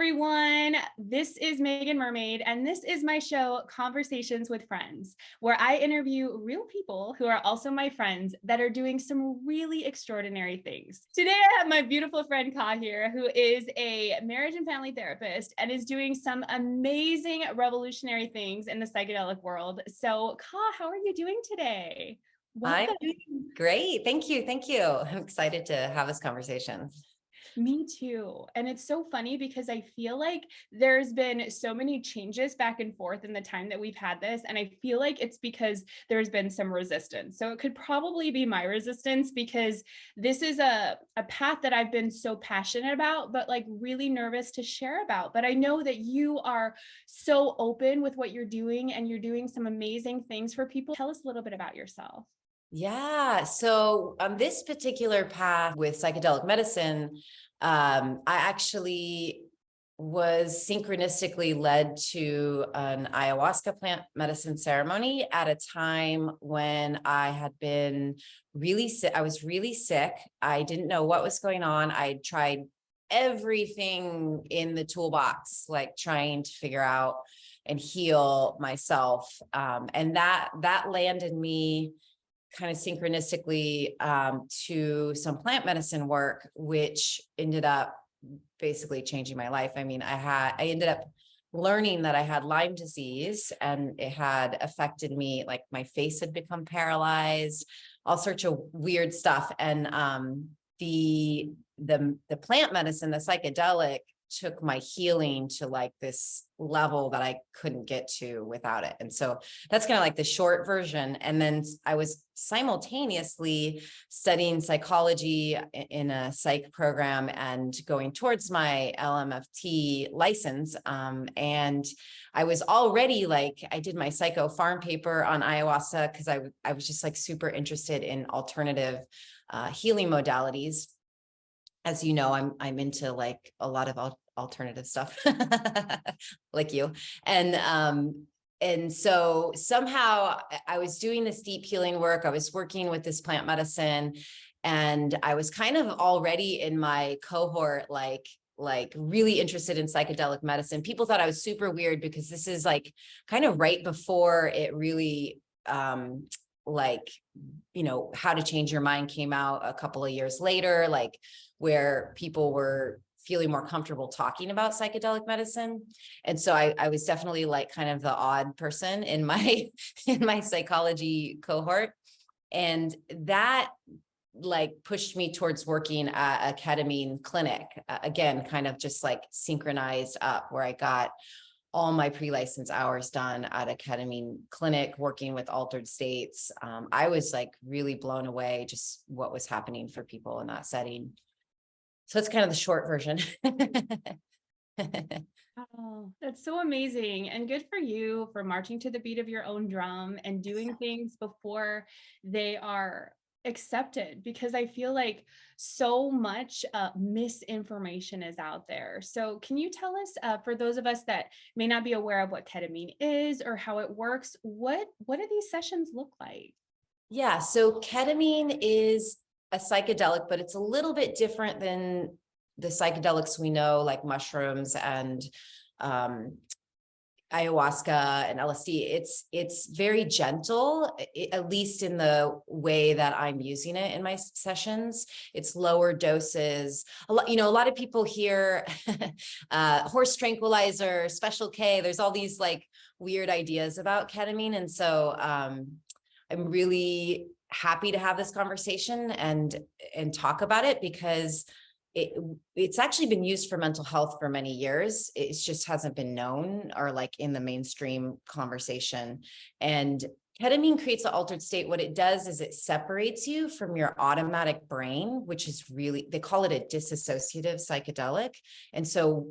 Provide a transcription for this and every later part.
everyone. This is Megan Mermaid, and this is my show, Conversations with Friends, where I interview real people who are also my friends that are doing some really extraordinary things. Today, I have my beautiful friend Ka here, who is a marriage and family therapist and is doing some amazing revolutionary things in the psychedelic world. So, Ka, how are you doing today? Welcome. I'm doing great. Thank you. Thank you. I'm excited to have this conversation. Me too. And it's so funny because I feel like there's been so many changes back and forth in the time that we've had this. And I feel like it's because there's been some resistance. So it could probably be my resistance because this is a path that I've been so passionate about, but like really nervous to share about. But I know that you are so open with what you're doing and you're doing some amazing things for people. Tell us a little bit about yourself. Yeah. So on this particular path with psychedelic medicine, I actually was synchronistically led to an ayahuasca plant medicine ceremony at a time when I had been really sick. I was really sick. I didn't know what was going on. I tried everything in the toolbox, like trying to figure out and heal myself. And that landed me kind of synchronistically to some plant medicine work, which ended up basically changing my life. I mean, I ended up learning that I had Lyme disease, and it had affected me, like my face had become paralyzed, all sorts of weird stuff. And the plant medicine, the psychedelic, took my healing to like this level that I couldn't get to without it. And so that's kind of like the short version. And then I was simultaneously studying psychology in a psych program and going towards my LMFT license. And I was already like, I did my psycho farm paper on ayahuasca because I was just like super interested in alternative healing modalities. As you know, I'm into like a lot of alternative stuff, like you. And so somehow I was doing this deep healing work. I was working with this plant medicine, and I was kind of already in my cohort, like really interested in psychedelic medicine. People thought I was super weird because this is like kind of right before it really, like, you know, How to Change Your Mind came out a couple of years later, like where people were feeling more comfortable talking about psychedelic medicine. And so I was definitely like kind of the odd person in my psychology cohort. And that like pushed me towards working at a ketamine clinic, again, kind of just like synchronized up, where I got all my pre-license hours done at a ketamine clinic, working with altered states. I was like really blown away just what was happening for people in that setting. So it's kind of the short version. Oh, that's so amazing. And good for you for marching to the beat of your own drum and doing things before they are accepted, because I feel like so much misinformation is out there. So can you tell us, for those of us that may not be aware of what ketamine is or how it works, what do these sessions look like? Yeah, so ketamine is a psychedelic, but it's a little bit different than the psychedelics we know, like mushrooms and ayahuasca and LSD. It's very gentle, at least in the way that I'm using it in my sessions. It's lower doses. A lot of people hear horse tranquilizer, special K. There's all these like weird ideas about ketamine, and so I'm really happy to have this conversation and talk about it, because it's actually been used for mental health for many years. It just hasn't been known or like in the mainstream conversation. And ketamine creates an altered state. What it does is it separates you from your automatic brain, which is really, they call it a dissociative psychedelic. And so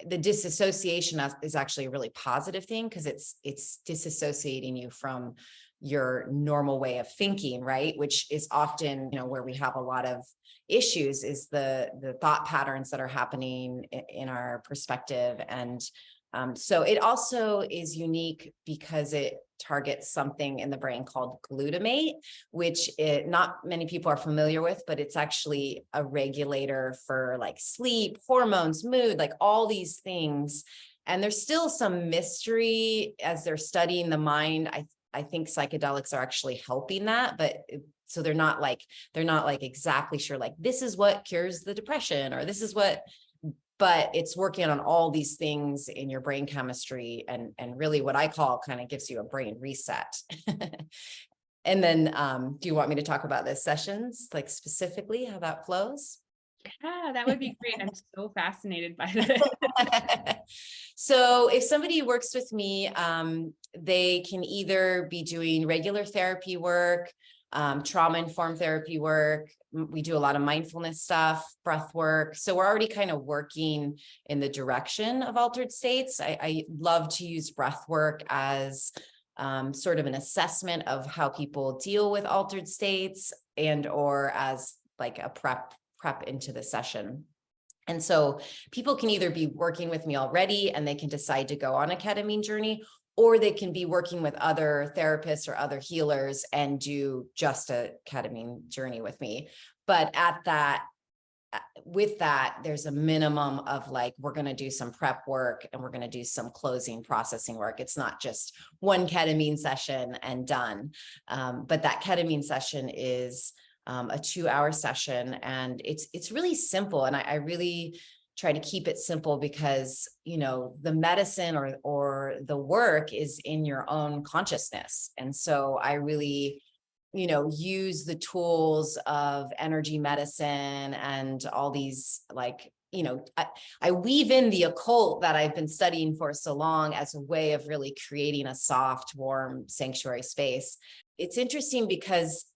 the disassociation is actually a really positive thing, because it's disassociating you from your normal way of thinking, right? Which is often, where we have a lot of issues, is the thought patterns that are happening in our perspective. And So it also is unique because it targets something in the brain called glutamate, which not many people are familiar with, but it's actually a regulator for like sleep, hormones, mood, like all these things. And there's still some mystery as they're studying the mind. I think psychedelics are actually helping that, but so they're not like exactly sure, like this is what cures the depression or this is what, but it's working on all these things in your brain chemistry and really what I call kind of gives you a brain reset. And then do you want me to talk about the sessions, like specifically how that flows? Yeah, that would be great. I'm so fascinated by this. So if somebody works with me, they can either be doing regular therapy work, trauma-informed therapy work. We do a lot of mindfulness stuff, breath work. So we're already kind of working in the direction of altered states. I love to use breath work as sort of an assessment of how people deal with altered states and or as like a prep into the session. And so people can either be working with me already and they can decide to go on a ketamine journey, or they can be working with other therapists or other healers and do just a ketamine journey with me. But with that, there's a minimum of like, we're going to do some prep work and we're going to do some closing processing work. It's not just one ketamine session and done. But that ketamine session is a 2-hour session, and it's really simple. And I really try to keep it simple because, the medicine or the work is in your own consciousness. And so I really, use the tools of energy medicine and all these like, I weave in the occult that I've been studying for so long as a way of really creating a soft, warm sanctuary space. It's interesting because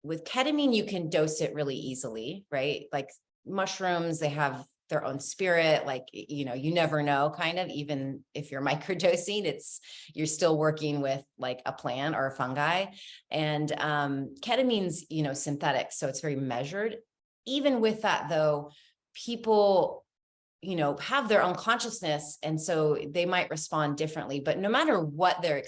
with ketamine, you can dose it really easily, right? Like mushrooms, they have their own spirit, like, you never know, kind of, even if you're microdosing, you're still working with like a plant or a fungi. And ketamine's, synthetic, so it's very measured. Even with that though, people have their own consciousness. And so they might respond differently, but no matter what they're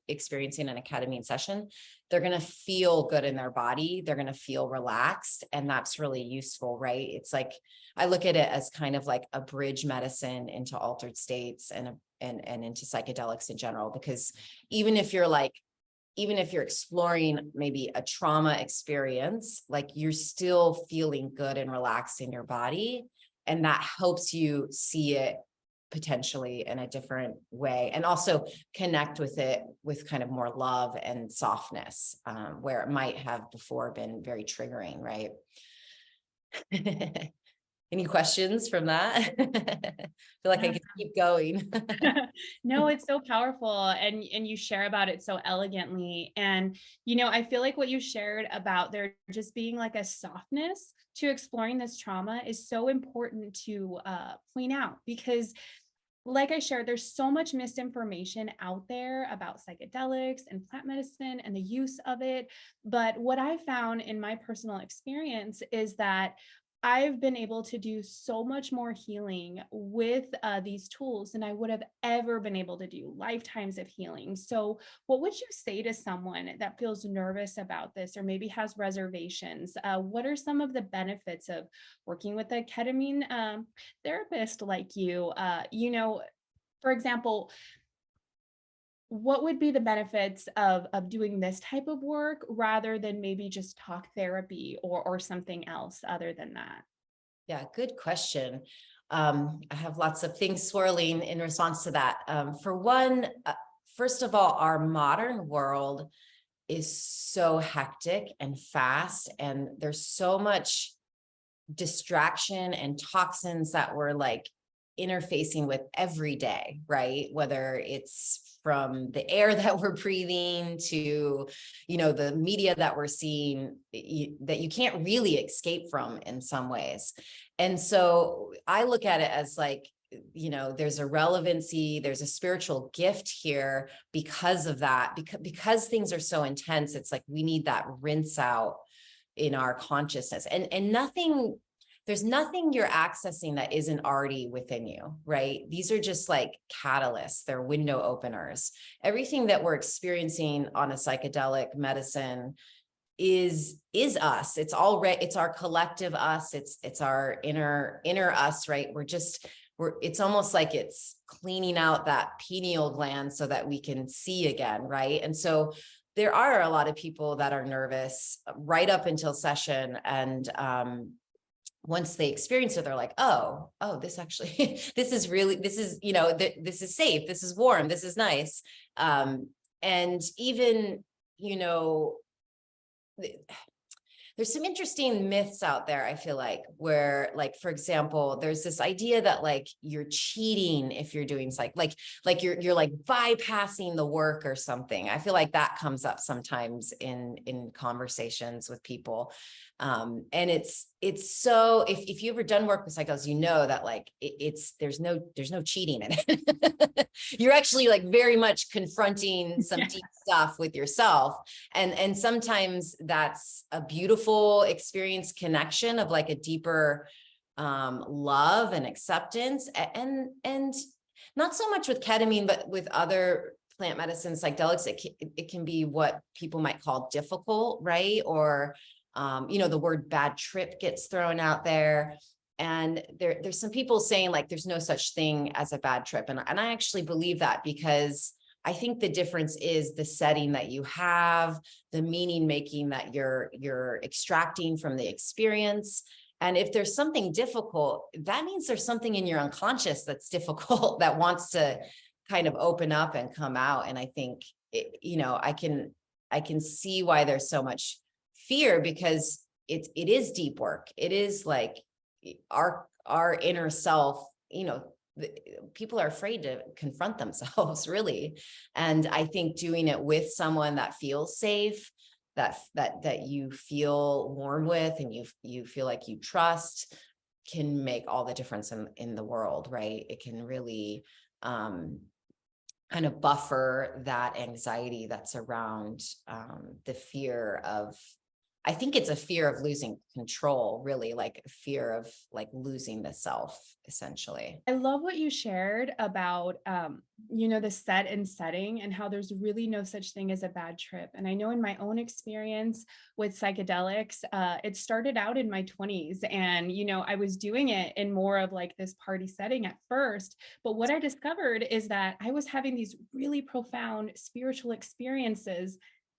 experiencing in a ketamine session, they're going to feel good in their body. They're going to feel relaxed. And that's really useful, right? It's like, I look at it as kind of like a bridge medicine into altered states and into psychedelics in general, because even if you're exploring maybe a trauma experience, like you're still feeling good and relaxed in your body. And that helps you see it potentially in a different way, and also connect with it with kind of more love and softness, where it might have before been very triggering, right? Any questions from that? I feel like I could keep going. No, it's so powerful, and you share about it so elegantly. And I feel like what you shared about there just being like a softness to exploring this trauma is so important to point out, because like I shared, there's so much misinformation out there about psychedelics and plant medicine and the use of it. But what I found in my personal experience is that I've been able to do so much more healing with these tools than I would have ever been able to do, lifetimes of healing. So what would you say to someone that feels nervous about this or maybe has reservations? What are some of the benefits of working with a ketamine therapist like you? For example, what would be the benefits of doing this type of work rather than maybe just talk therapy or something else other than that? Yeah, good question. I have lots of things swirling in response to that. For one, first of all, our modern world is so hectic and fast, and there's so much distraction and toxins that we're like interfacing with every day, right? Whether it's from the air that we're breathing to, the media that we're seeing, that you can't really escape from in some ways. And so I look at it as like, there's a relevancy, there's a spiritual gift here because of that, because things are so intense. It's like, we need that rinse out in our consciousness, and nothing there's nothing you're accessing that isn't already within you, right? These are just like catalysts, they're window openers. Everything that we're experiencing on a psychedelic medicine is us. It's it's our collective us. It's our inner us, right? It's almost like it's cleaning out that pineal gland so that we can see again, right? And so there are a lot of people that are nervous right up until session, and once they experience it, they're like, oh, this actually, this is really, this is, this is safe, this is warm, this is nice. And even, there's some interesting myths out there, I feel like, where, like, for example, there's this idea that like you're cheating if you're doing like you're like bypassing the work or something. I feel like that comes up sometimes in conversations with people. And it's so, if you've ever done work with psychedelics, you know that like there's no cheating in it. You're actually like very much confronting some deep stuff with yourself. And sometimes that's a beautiful experience, connection of like a deeper love and acceptance. And not so much with ketamine, but with other plant medicine psychedelics, it can be what people might call difficult, right? Or the word bad trip gets thrown out there. And there's some people saying like there's no such thing as a bad trip. And I actually believe that, because I think the difference is the setting that you have, the meaning making that you're extracting from the experience. And if there's something difficult, that means there's something in your unconscious that's difficult that wants to kind of open up and come out. And I think, I can see why there's so much fear, because it is deep work. It is like our inner self, people are afraid to confront themselves, really. And I think doing it with someone that feels safe, that you feel warm with, and you feel like you trust, can make all the difference in the world, right? It can really kind of buffer that anxiety that's around the fear of, I think it's a fear of losing control, really, like a fear of like losing the self, essentially. I love what you shared about, the set and setting, and how there's really no such thing as a bad trip. And I know in my own experience with psychedelics, it started out in my 20s, and, I was doing it in more of like this party setting at first. But what I discovered is that I was having these really profound spiritual experiences,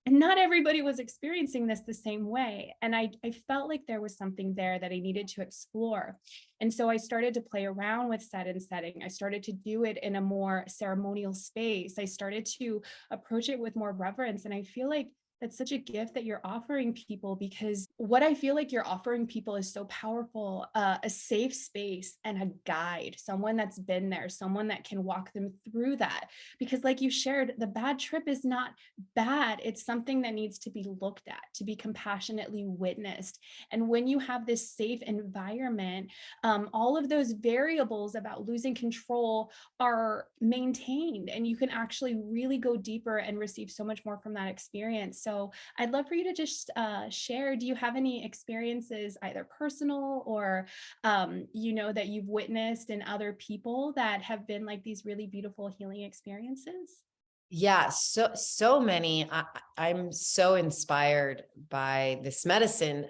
and not everybody was experiencing this the same way. And I felt like there was something there that I needed to explore. And so I started to play around with set and setting. I started to do it in a more ceremonial space. I started to approach it with more reverence. And I feel like that's such a gift that you're offering people, because what I feel like you're offering people is so powerful, a safe space and a guide, someone that's been there, someone that can walk them through that. Because like you shared, the bad trip is not bad. It's something that needs to be looked at, to be compassionately witnessed. And when you have this safe environment, all of those variables about losing control are maintained, and you can actually really go deeper and receive so much more from that experience. So I'd love for you to just share, do you have any experiences, either personal or, that you've witnessed in other people that have been like these really beautiful healing experiences? Yeah, so many. I'm so inspired by this medicine,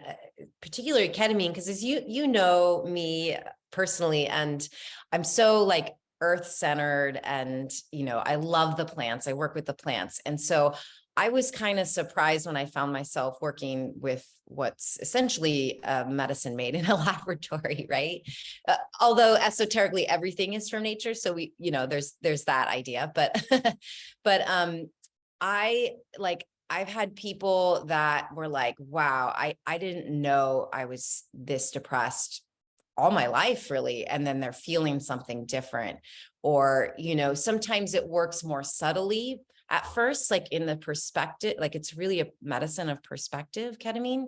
particularly ketamine, because as you know me personally, and I'm so like earth-centered, and I love the plants. I work with the plants. And so I was kind of surprised when I found myself working with what's essentially medicine made in a laboratory, right? Although esoterically everything is from nature, so there's that idea, but I've had people that were like, wow, I didn't know I was this depressed all my life, really. And then they're feeling something different. Or, sometimes it works more subtly at first, like in the perspective, like it's really a medicine of perspective, ketamine.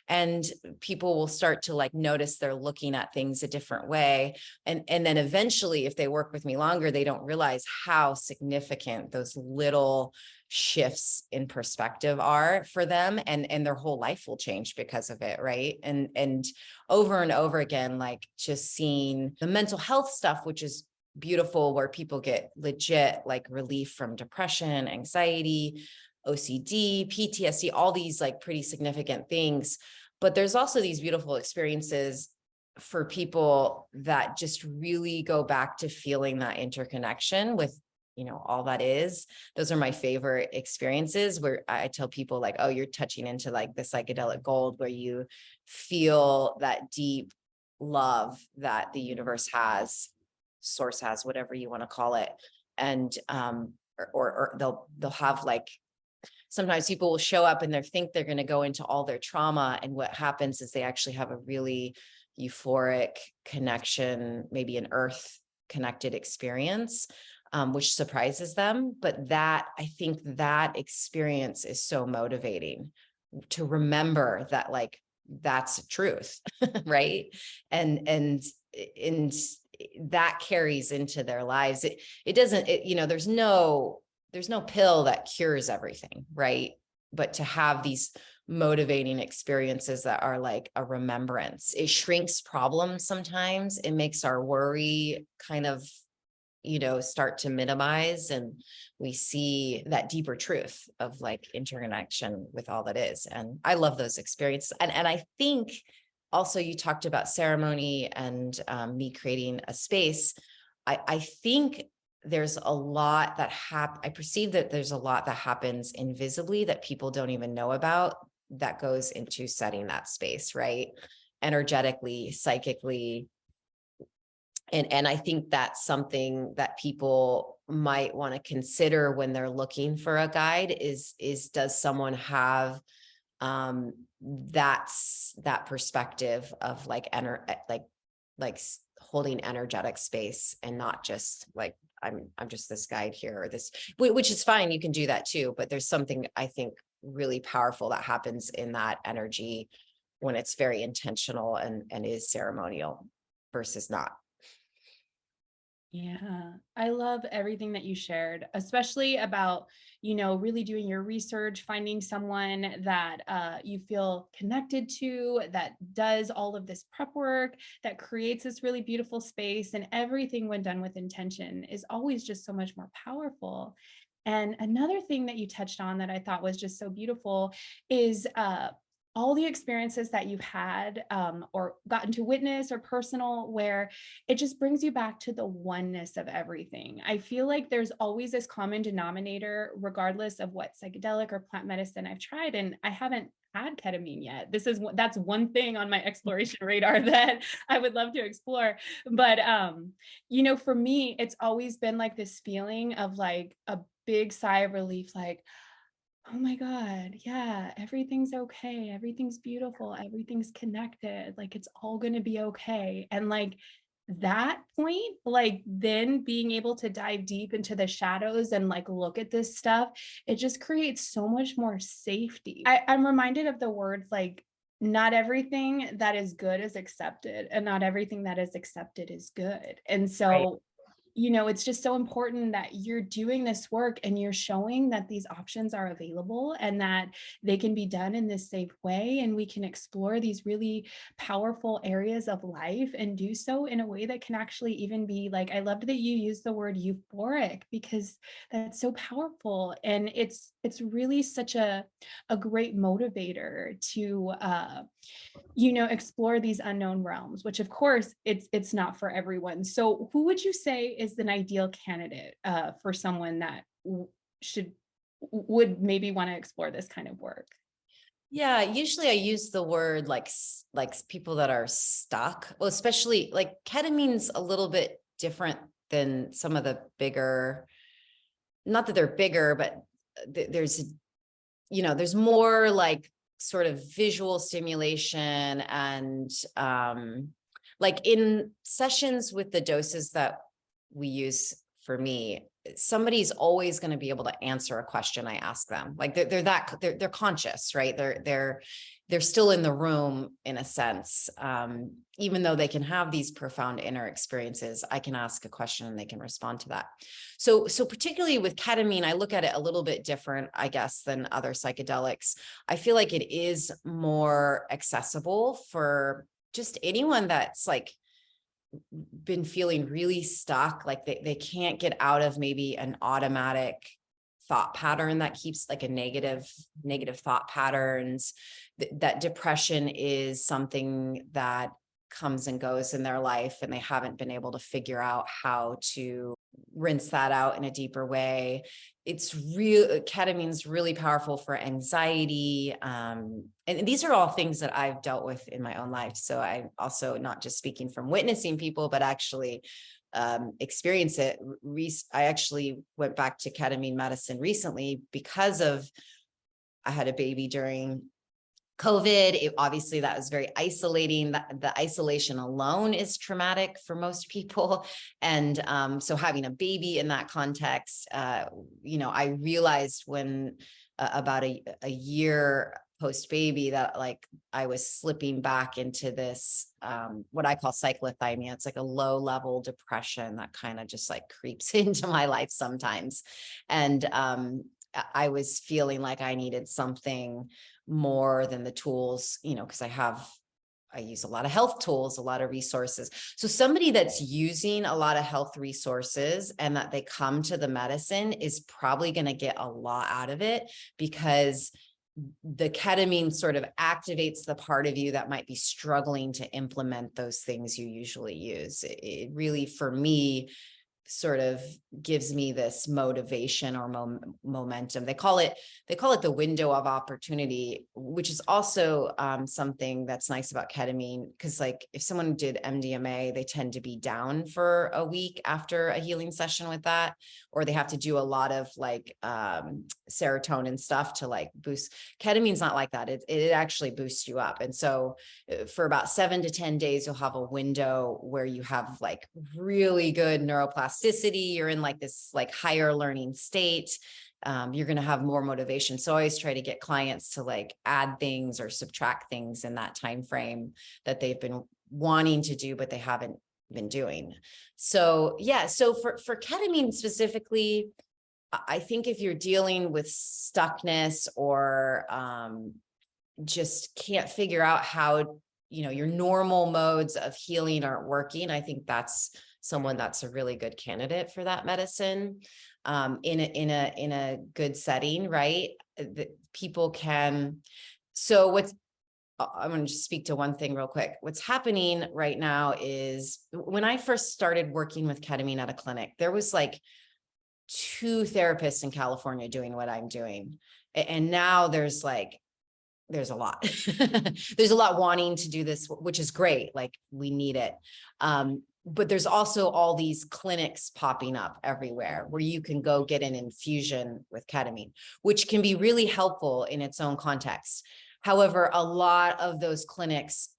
And people will start to like notice they're looking at things a different way. And then eventually, if they work with me longer, they don't realize how significant those little shifts in perspective are for them, and their whole life will change because of it, right? And over and over again, like just seeing the mental health stuff, which is beautiful, where people get legit like relief from depression, anxiety, OCD, PTSD, all these like pretty significant things. But there's also these beautiful experiences for people that just really go back to feeling that interconnection with, all that is. Those are my favorite experiences, where I tell people like, oh, you're touching into like the psychedelic gold, where you feel that deep love that the universe has, source has, whatever you want to call it. And or they'll have like, sometimes people will show up and they think they're going to go into all their trauma, and what happens is they actually have a really euphoric connection, maybe an earth connected experience, which surprises them. But I think that experience is so motivating to remember that, like, that's truth, right? And that carries into their lives. It doesn't, there's no pill that cures everything, right? But to have these motivating experiences that are like a remembrance, it shrinks problems sometimes. It makes our worry kind of, start to minimize, and we see that deeper truth of like interconnection with all that is. And I love those experiences. And I think also you talked about ceremony and me creating a space. I think there's a lot that I perceive that there's a lot that happens invisibly that people don't even know about, that goes into setting that space, right? Energetically, psychically. And I think that's something that people might want to consider when they're looking for a guide is does someone have that perspective of like holding energetic space, and not just like, I'm just this guide here, or this, which is fine. You can do that too. But there's something I think really powerful that happens in that energy when it's very intentional and is ceremonial versus not. Yeah, I love everything that you shared, especially about, really doing your research, finding someone that you feel connected to, that does all of this prep work, that creates this really beautiful space, and everything when done with intention is always just so much more powerful. And another thing that you touched on that I thought was just so beautiful is all the experiences that you've had or gotten to witness or personal, where it just brings you back to the oneness of everything. I feel like there's always this common denominator, regardless of what psychedelic or plant medicine I've tried. And I haven't had ketamine yet. That's one thing on my exploration radar that I would love to explore. But for me, it's always been like this feeling of like a big sigh of relief, like, oh my God, yeah, everything's okay. Everything's beautiful. Everything's connected. Like it's all going to be okay. And like that point, like then being able to dive deep into the shadows and like look at this stuff, it just creates so much more safety. I'm reminded of the words like, not everything that is good is accepted, and not everything that is accepted is good. And Right. so it's just so important that you're doing this work and you're showing that these options are available and that they can be done in this safe way. And we can explore these really powerful areas of life and do so in a way that can actually even be like, I loved that you used the word euphoric, because that's so powerful. And it's really such a great motivator to, explore these unknown realms, which of course it's not for everyone. So who would you say is an ideal candidate for someone that would maybe want to explore this kind of work? Yeah, usually I use the word like people that are stuck. Well, especially like ketamine's a little bit different than some of the bigger, not that they're bigger, but there's more like sort of visual stimulation, and like in sessions with the doses that we use, for me, somebody's always going to be able to answer a question I ask them. Like they're conscious, right? They're still in the room in a sense. Even though they can have these profound inner experiences, I can ask a question and they can respond to that. So particularly with ketamine, I look at it a little bit different, I guess, than other psychedelics. I feel like it is more accessible for just anyone that's like been feeling really stuck, like they can't get out of maybe an automatic thought pattern that keeps like a negative thought patterns. That depression is something that comes and goes in their life, and they haven't been able to figure out how to rinse that out in a deeper way. It's real. Ketamine's really powerful for anxiety. And these are all things that I've dealt with in my own life. So I'm also not just speaking from witnessing people, but actually experience it. I actually went back to ketamine medicine recently because I had a baby during COVID. Obviously that was very isolating. The isolation alone is traumatic for most people. And so having a baby in that context, I realized when about a year post baby that like I was slipping back into this, what I call cyclothymia. It's like a low level depression that kind of just like creeps into my life sometimes. And I was feeling like I needed something more than the tools, because I use a lot of health tools, a lot of resources. So somebody that's using a lot of health resources and that they come to the medicine is probably going to get a lot out of it, because the ketamine sort of activates the part of you that might be struggling to implement those things you usually use. It really, for me, sort of gives me this motivation or momentum. They call it the window of opportunity, which is also something that's nice about ketamine, because like if someone did MDMA, they tend to be down for a week after a healing session with that, or they have to do a lot of like serotonin stuff to like boost. Ketamine's not like that. It actually boosts you up. And so for about 7 to 10 days, you'll have a window where you have like really good neuroplasticity. You're in like this like higher learning state. You're going to have more motivation. So I always try to get clients to like add things or subtract things in that time frame that they've been wanting to do, but they haven't been doing. So yeah. So for ketamine specifically, I think if you're dealing with stuckness or just can't figure out how, your normal modes of healing aren't working, I think that's someone that's a really good candidate for that medicine in a good setting, right? People can. So I'm going to just speak to one thing real quick. What's happening right now is when I first started working with ketamine at a clinic, there was like 2 therapists in California doing what I'm doing. And now there's a lot. There's a lot wanting to do this, which is great. Like we need it. But there's also all these clinics popping up everywhere where you can go get an infusion with ketamine, which can be really helpful in its own context. However, a lot of those clinics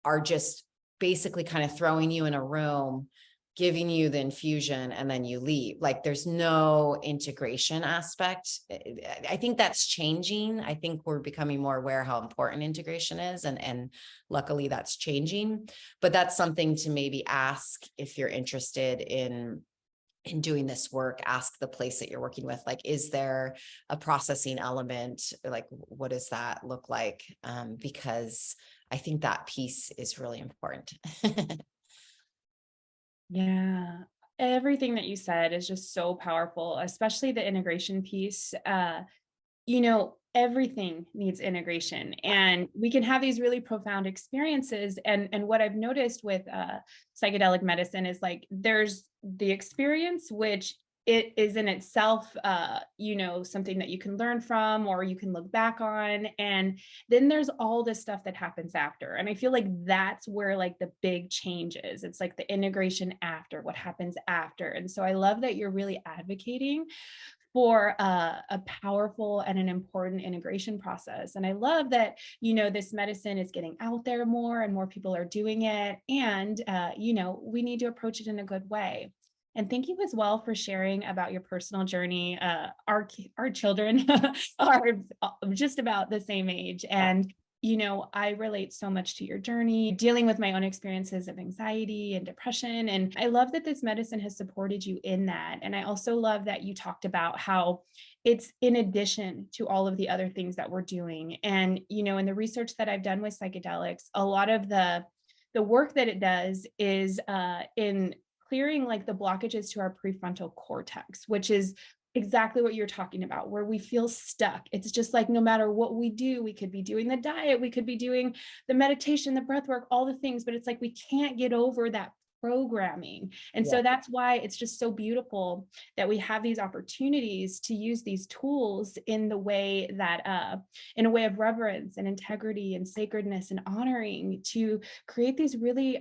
are just basically kind of throwing you in a room, giving you the infusion, and then you leave. Like there's no integration aspect. I think that's changing. I think we're becoming more aware how important integration is, and luckily that's changing. But that's something to maybe ask if you're interested in doing this work. Ask the place that you're working with, like, is there a processing element? Like, what does that look like? Because I think that piece is really important. Yeah. Everything that you said is just so powerful, especially the integration piece. Everything needs integration, and we can have these really profound experiences. And what I've noticed with psychedelic medicine is like there's the experience, which it is in itself, something that you can learn from or you can look back on. And then there's all this stuff that happens after. And I feel like that's where like the big change is. It's like the integration after, what happens after. And so I love that you're really advocating for a powerful and an important integration process. And I love that, this medicine is getting out there more and more people are doing it. And, we need to approach it in a good way. And thank you as well for sharing about your personal journey. Our children are just about the same age, and I relate so much to your journey, dealing with my own experiences of anxiety and depression. And I love that this medicine has supported you in that. And I also love that you talked about how it's in addition to all of the other things that we're doing. And in the research that I've done with psychedelics, a lot of the work that it does is in clearing like the blockages to our prefrontal cortex, which is exactly what you're talking about, where we feel stuck. It's just like no matter what we do, we could be doing the diet, we could be doing the meditation, the breath work, all the things, but it's like we can't get over that programming. And Yeah. so that's why it's just so beautiful that we have these opportunities to use these tools in the way that in a way of reverence and integrity and sacredness and honoring, to create these really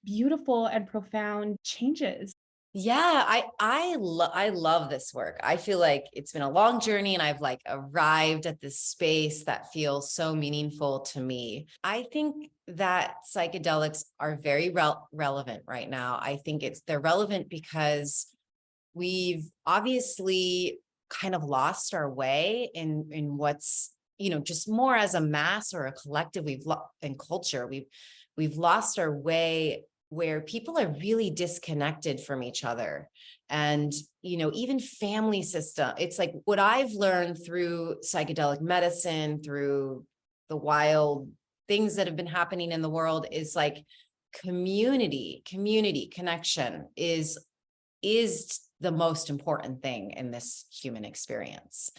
beautiful and profound changes. Yeah, I love this work. I feel like it's been a long journey and I've like arrived at this space that feels so meaningful to me. I think that psychedelics are very relevant right now. I think they're relevant because we've obviously kind of lost our way in what's, just more as a mass or a collective, in culture, we've lost our way, where people are really disconnected from each other. And, even family system, it's like what I've learned through psychedelic medicine, through the wild things that have been happening in the world, is like community connection is the most important thing in this human experience.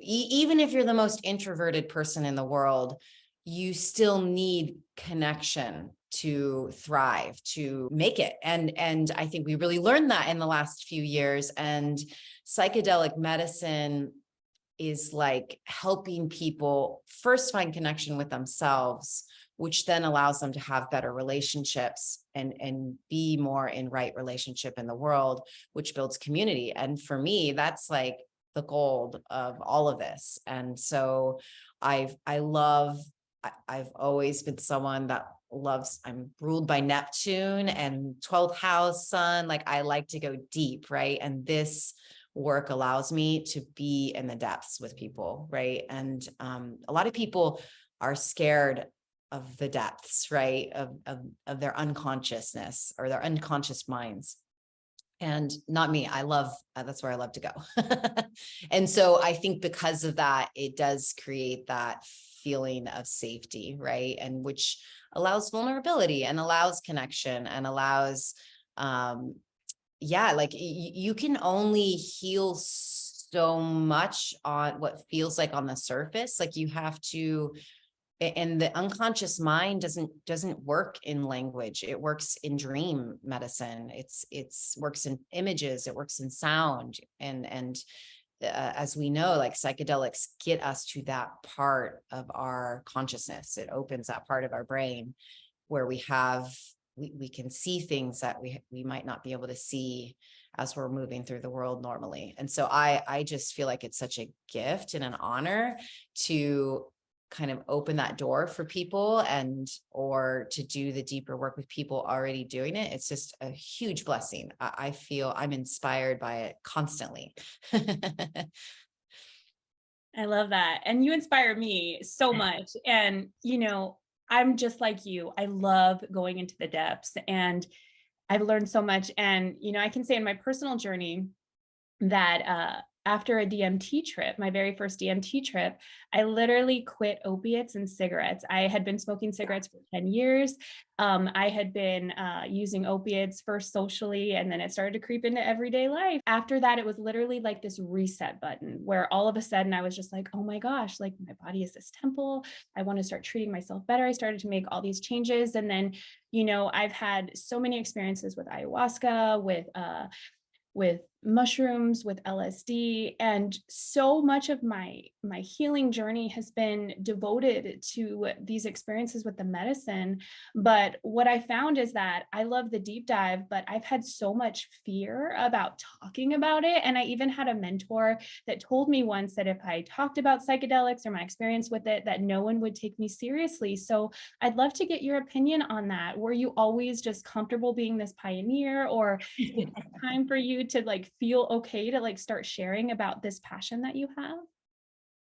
Even if you're the most introverted person in the world, you still need connection to thrive, to make it. And I think we really learned that in the last few years. And psychedelic medicine is like helping people first find connection with themselves, which then allows them to have better relationships and be more in right relationship in the world, which builds community. And for me, that's like the gold of all of this. And so I've always been someone that loves, I'm ruled by Neptune and 12th house sun. Like I like to go deep, right? And this work allows me to be in the depths with people, right? And a lot of people are scared of the depths, right? Of their unconsciousness or their unconscious minds. And not me. I love, that's where I love to go. And so I think because of that, it does create that feeling of safety, right? And which allows vulnerability and allows connection and allows, like you can only heal so much on what feels like on the surface. Like you have to, and the unconscious mind doesn't work in language. It works in dream medicine. It's works in images. It works in sound. And as we know, like psychedelics get us to that part of our consciousness. It opens that part of our brain where we can see things that we might not be able to see as we're moving through the world normally. And so I just feel like it's such a gift and an honor to kind of open that door for people or to do the deeper work with people already doing it. It's just a huge blessing. I feel I'm inspired by it constantly. I love that. And you inspire me so much. And, I'm just like you. I love going into the depths, and I've learned so much. And, I can say in my personal journey that after a DMT trip, my very first DMT trip, I literally quit opiates and cigarettes. I had been smoking cigarettes for 10 years. I had been using opiates first socially, and then it started to creep into everyday life. After that, it was literally like this reset button where all of a sudden I was just like, oh my gosh, like my body is this temple. I want to start treating myself better. I started to make all these changes. And then, I've had so many experiences with ayahuasca, with mushrooms with LSD, and so much of my healing journey has been devoted to these experiences with the medicine. But what I found is that I love the deep dive, but I've had so much fear about talking about it. And I even had a mentor that told me once that if I talked about psychedelics or my experience with it, that no one would take me seriously. So I'd love to get your opinion on that. Were you always just comfortable being this pioneer, or did it take time for you to like feel okay to like start sharing about this passion that you have?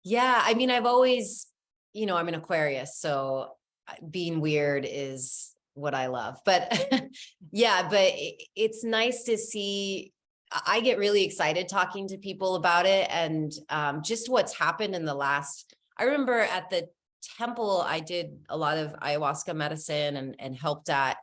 Yeah, I mean, I've always, I'm an Aquarius, so being weird is what I love. But yeah, but it's nice to see. I get really excited talking to people about it, and just what's happened in the last. I remember at the temple, I did a lot of ayahuasca medicine and helped at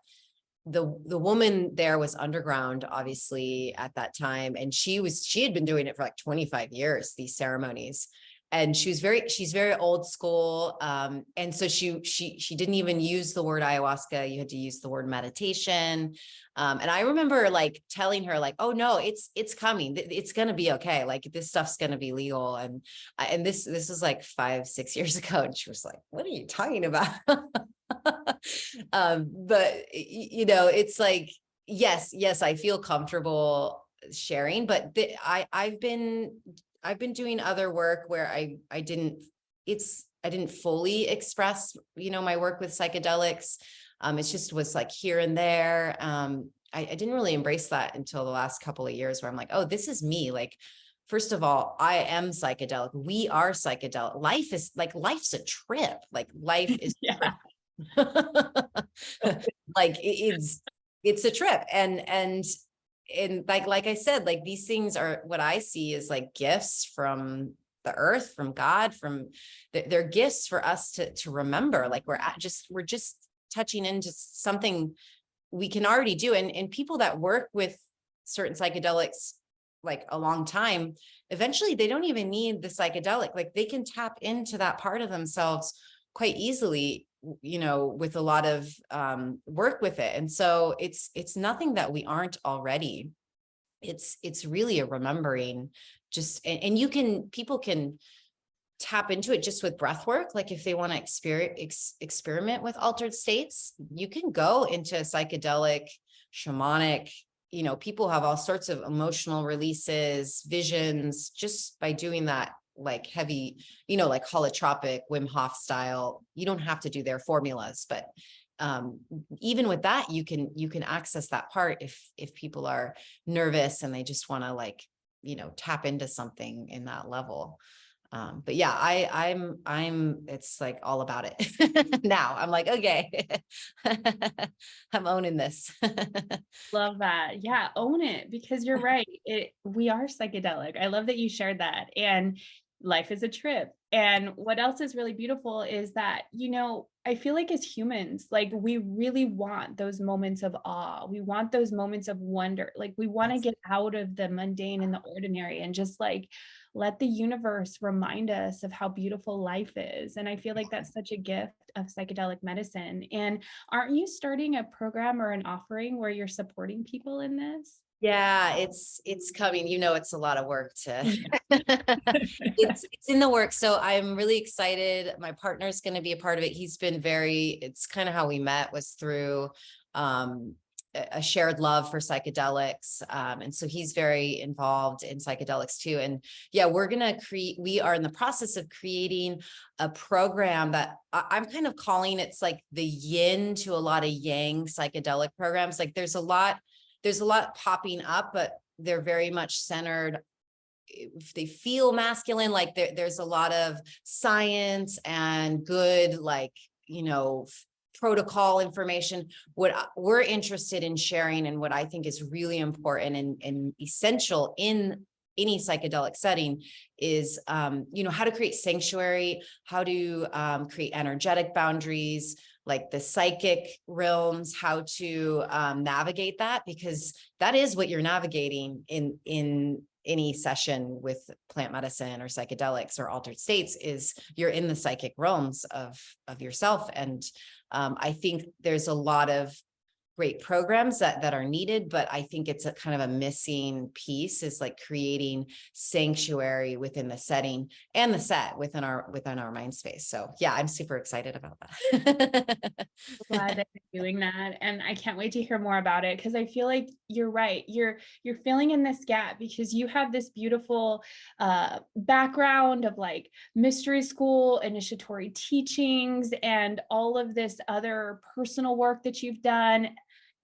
the woman there was underground, obviously, at that time, and she had been doing it for like 25 years, these ceremonies. And she's very old school, and so she didn't even use the word ayahuasca. You had to use the word meditation. And I remember like telling her like, oh no, it's coming, it's gonna be okay, like this stuff's gonna be legal. And this was like 5-6 years ago, and she was like, what are you talking about? But it's like, yes, I feel comfortable sharing, but I've been doing other work where I didn't fully express, my work with psychedelics. It just was like here and there. I didn't really embrace that until the last couple of years, where I'm like, oh, this is me. Like, first of all, I am psychedelic. We are psychedelic. Life's a trip. Like life is Yeah. like it's a trip. And like I said, like these things are what I see is like gifts from the earth, from God, they're gifts for us to remember. Like we're just touching into something we can already do. And people that work with certain psychedelics like a long time, eventually they don't even need the psychedelic. Like they can tap into that part of themselves quite easily, with a lot of work with it. And so it's nothing that we aren't already. It's really a remembering, just, and people can tap into it just with breath work. Like if they want to experiment with altered states, you can go into psychedelic, shamanic, people have all sorts of emotional releases, visions, just by doing that, like heavy, like holotropic, Wim Hof style. You don't have to do their formulas, but even with that, you can access that part if people are nervous and they just want to like, tap into something in that level. But yeah, I'm it's like all about it now. I'm like, okay, I'm owning this. Love that. Yeah, own it, because you're right. We are psychedelic. I love that you shared that. And life is a trip. And what else is really beautiful is that, I feel like as humans, like we really want those moments of awe. We want those moments of wonder. Like we want to get out of the mundane and the ordinary and just like let the universe remind us of how beautiful life is. And I feel like that's such a gift of psychedelic medicine. And aren't you starting a program or an offering where you're supporting people in this? Yeah, it's coming. It's a lot of work to Yeah. it's in the works. So I'm really excited. My partner's going to be a part of it. It's kind of how we met, was through a shared love for psychedelics. And so he's very involved in psychedelics too. And yeah, we are in the process of creating a program that I'm kind of calling, it's like the yin to a lot of yang psychedelic programs. Like there's a lot popping up, but they're very much centered. If they feel masculine, like there's a lot of science and good, like, protocol information. What we're interested in sharing, and what I think is really important and essential in any psychedelic setting, is, how to create sanctuary, how to create energetic boundaries, like the psychic realms, how to navigate that, because that is what you're navigating in any session with plant medicine or psychedelics or altered states, is you're in the psychic realms of yourself. And I think there's a lot of great programs that are needed, but I think it's a kind of a missing piece, is like creating sanctuary within the setting and the set within our mind space. So yeah, I'm super excited about that. Glad that you're doing that, and I can't wait to hear more about it, because I feel like you're right. You're filling in this gap, because you have this beautiful background of like mystery school, initiatory teachings, and all of this other personal work that you've done.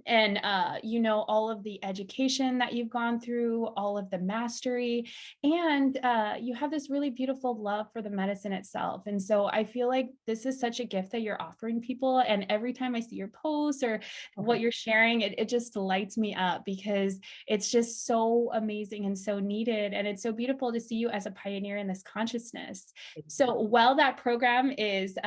And all of the education that you've gone through, all of the mastery, and you have this really beautiful love for the medicine itself. And so I feel like this is such a gift that you're offering people. And every time I see your posts or what you're sharing, it just lights me up, because it's just so amazing and so needed. And it's so beautiful to see you as a pioneer in this consciousness. So while that program is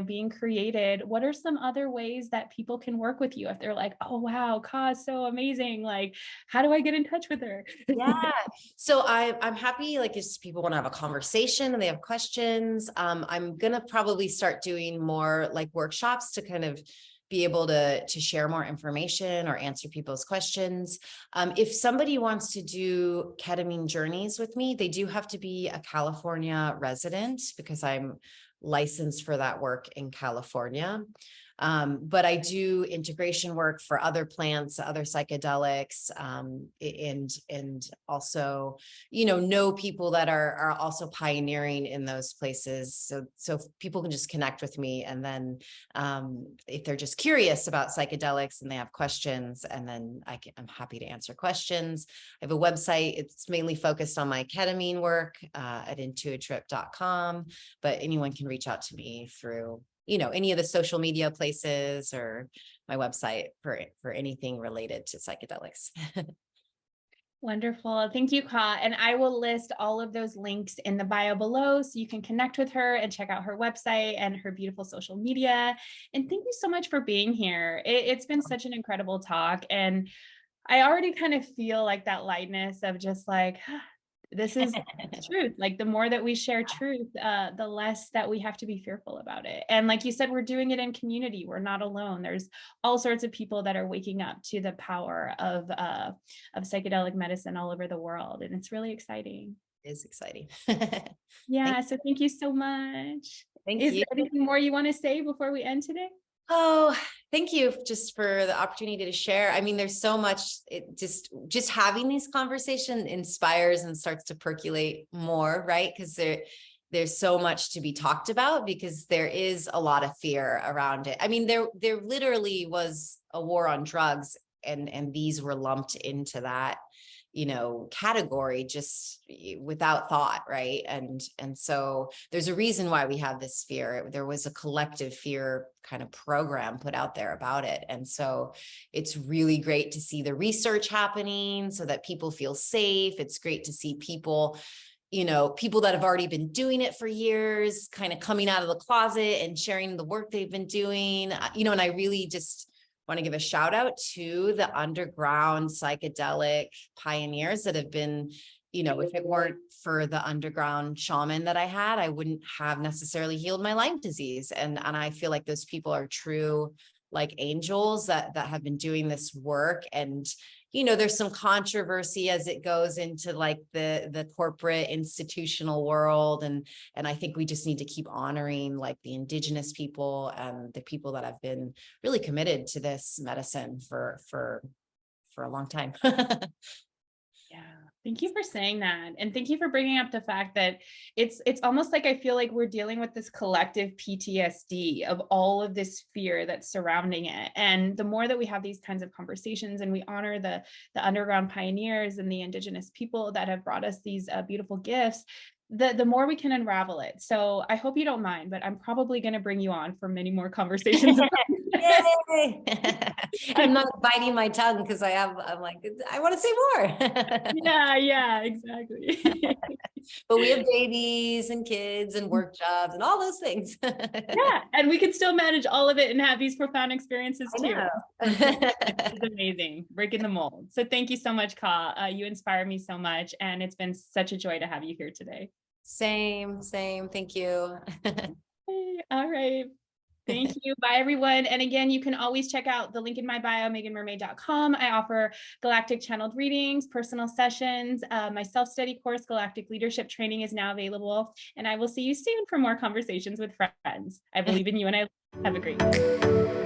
being created, what are some other ways that people can work with you if they're like, oh wow, Ka is so amazing, like how do I get in touch with her? Yeah. So I'm happy, like, if people want to have a conversation and they have questions, I'm going to probably start doing more like workshops to kind of be able to share more information or answer people's questions. If somebody wants to do ketamine journeys with me, they do have to be a California resident, because I'm licensed for that work in California. But I do integration work for other plants, other psychedelics, and also, know people that are also pioneering in those places. So people can just connect with me, and then if they're just curious about psychedelics and they have questions, and then I'm happy to answer questions. I have a website. It's mainly focused on my ketamine work at intuitrip.com, but anyone can reach out to me through any of the social media places or my website for anything related to psychedelics. Wonderful. Thank you, Ka. And I will list all of those links in the bio below, so you can connect with her and check out her website and her beautiful social media. And thank you so much for being here. It's been such an incredible talk. And I already kind of feel like that lightness of just like, this is truth. Like the more that we share truth, the less that we have to be fearful about it. And like you said, we're doing it in community. We're not alone. There's all sorts of people that are waking up to the power of psychedelic medicine all over the world. And it's really exciting. It is exciting. Yeah. So thank you so much. Thank Is you. there anything more you want to say before we end today? Oh, thank you just for the opportunity to share. I mean, there's so much, it just having these conversations inspires and starts to percolate more, right? Because there's so much to be talked about, because there is a lot of fear around it. I mean, there literally was a war on drugs, and these were lumped into that category just without thought, right? And so there's a reason why we have this fear. There was a collective fear kind of program put out there about it. And so it's really great to see the research happening so that people feel safe. It's great to see people that have already been doing it for years, kind of coming out of the closet and sharing the work they've been doing, and I really just want to give a shout out to the underground psychedelic pioneers that have been, if it weren't for the underground shaman that I had, I wouldn't have necessarily healed my Lyme disease. And I feel like those people are true, like angels that have been doing this work. And there's some controversy as it goes into like the corporate institutional world. And I think we just need to keep honoring like the indigenous people and the people that have been really committed to this medicine for a long time. Yeah. Thank you for saying that. And thank you for bringing up the fact that it's almost like I feel like we're dealing with this collective PTSD of all of this fear that's surrounding it. And the more that we have these kinds of conversations and we honor the underground pioneers and the indigenous people that have brought us these beautiful gifts, the more we can unravel it. So I hope you don't mind, but I'm probably going to bring you on for many more conversations. Yay! I'm not biting my tongue because I'm like, I want to say more. Yeah, exactly. But we have babies and kids and work jobs and all those things. Yeah, and we can still manage all of it and have these profound experiences too. It's amazing, breaking the mold. So thank you so much, Ka. You inspire me so much, and it's been such a joy to have you here today. Same. Thank you. All right. Thank you. Bye, everyone. And again, you can always check out the link in my bio, meganmermaid.com. I offer galactic channeled readings, personal sessions. My self-study course, Galactic Leadership Training, is now available. And I will see you soon for more conversations with friends. I believe in you, and I have a great day.